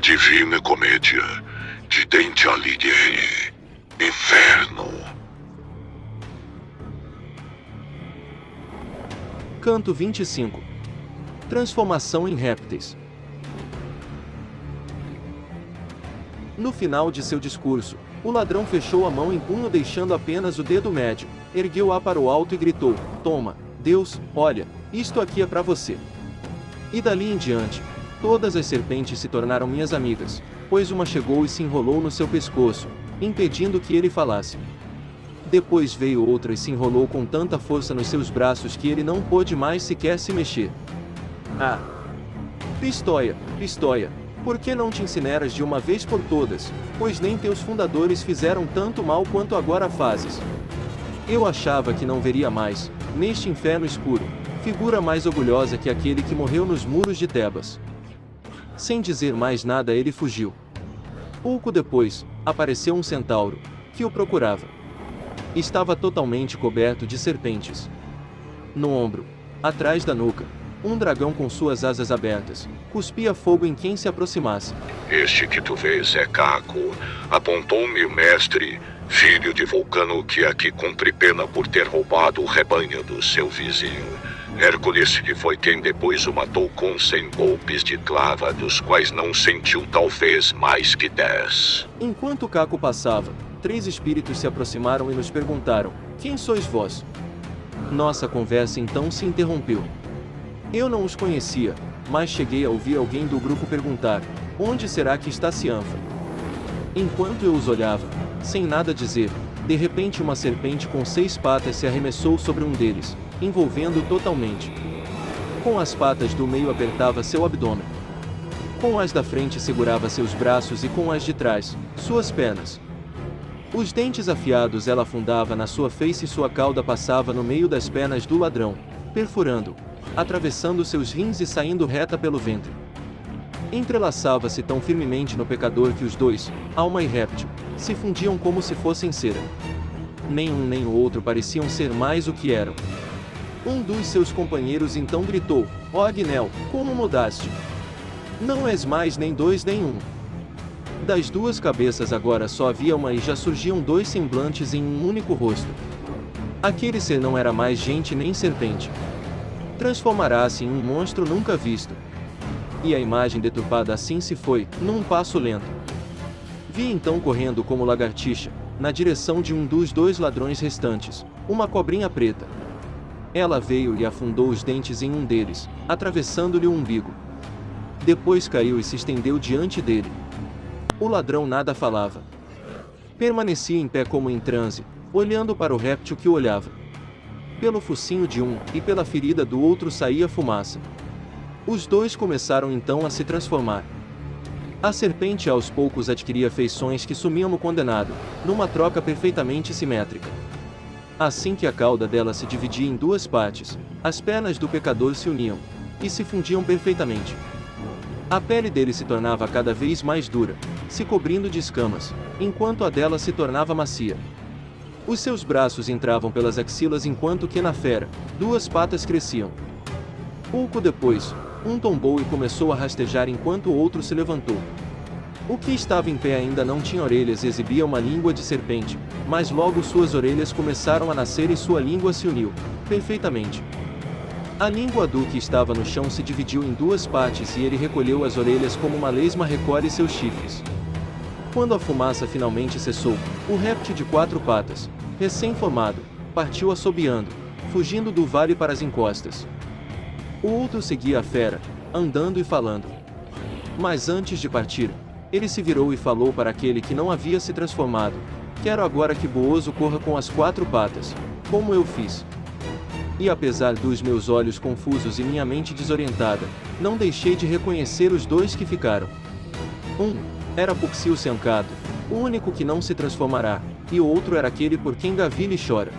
A Divina Comédia de Dante Alighieri. Inferno. Canto 25. Transformação em répteis. No final de seu discurso, o ladrão fechou a mão em punho deixando apenas o dedo médio, ergueu-a para o alto e gritou: "Toma, Deus, olha, isto aqui é para você." E dali em diante, todas as serpentes se tornaram minhas amigas, pois uma chegou e se enrolou no seu pescoço, impedindo que ele falasse. Depois veio outra e se enrolou com tanta força nos seus braços que ele não pôde mais sequer se mexer. Ah! Pistóia, Pistóia, por que não te incineras de uma vez por todas, pois nem teus fundadores fizeram tanto mal quanto agora fazes? Eu achava que não veria mais, neste inferno escuro, figura mais orgulhosa que aquele que morreu nos muros de Tebas. Sem dizer mais nada ele fugiu. Pouco depois, apareceu um centauro, que o procurava. Estava totalmente coberto de serpentes. No ombro, atrás da nuca, um dragão com suas asas abertas, cuspia fogo em quem se aproximasse. Este que tu vês é Caco. Apontou-me o mestre, filho de Vulcano, que aqui cumpre pena por ter roubado o rebanho do seu vizinho. Hércules, que foi quem depois o matou com 100 golpes de clava, dos quais não sentiu talvez mais que 10. Enquanto Caco passava, 3 espíritos se aproximaram e nos perguntaram: "Quem sois vós?" Nossa conversa então se interrompeu. Eu não os conhecia, mas cheguei a ouvir alguém do grupo perguntar: "Onde será que está Cianfa?" Enquanto eu os olhava, sem nada dizer, de repente uma serpente com 6 patas se arremessou sobre um deles, envolvendo-o totalmente. Com as patas do meio apertava seu abdômen. Com as da frente segurava seus braços e com as de trás, suas pernas. Os dentes afiados ela afundava na sua face e sua cauda passava no meio das pernas do ladrão, perfurando, atravessando seus rins e saindo reta pelo ventre. Entrelaçava-se tão firmemente no pecador que os dois, alma e réptil, se fundiam como se fossem cera. Nem um nem o outro pareciam ser mais o que eram. Um dos seus companheiros então gritou: "Ó Agnel, como mudaste? Não és mais nem 2 nem 1. Das 2 cabeças agora só havia uma e já surgiam 2 semblantes em um único rosto. Aquele ser não era mais gente nem serpente. Transformará-se em um monstro nunca visto." E a imagem deturpada assim se foi, num passo lento. Vi então correndo como lagartixa, na direção de um dos 2 ladrões restantes, uma cobrinha preta. Ela veio e afundou os dentes em um deles, atravessando-lhe o umbigo. Depois caiu e se estendeu diante dele. O ladrão nada falava. Permanecia em pé como em transe, olhando para o réptil que o olhava. Pelo focinho de um e pela ferida do outro saía fumaça. Os 2 começaram então a se transformar. A serpente aos poucos adquiria feições que sumiam no condenado, numa troca perfeitamente simétrica. Assim que a cauda dela se dividia em 2 partes, as pernas do pecador se uniam, e se fundiam perfeitamente. A pele dele se tornava cada vez mais dura, se cobrindo de escamas, enquanto a dela se tornava macia. Os seus braços entravam pelas axilas enquanto que na fera, 2 patas cresciam. Pouco depois, um tombou e começou a rastejar enquanto o outro se levantou. O que estava em pé ainda não tinha orelhas e exibia uma língua de serpente, mas logo suas orelhas começaram a nascer e sua língua se uniu, perfeitamente. A língua do que estava no chão se dividiu em 2 partes e ele recolheu as orelhas como uma lesma recolhe seus chifres. Quando a fumaça finalmente cessou, o réptil de 4 patas, recém-formado, partiu assobiando, fugindo do vale para as encostas. O outro seguia a fera, andando e falando. Mas antes de partir, ele se virou e falou para aquele que não havia se transformado: "Quero agora que Boozo corra com as 4 patas, como eu fiz." E apesar dos meus olhos confusos e minha mente desorientada, não deixei de reconhecer os 2 que ficaram. Um era Puxio Sencado, o único que não se transformará, e o outro era aquele por quem Gavili chora.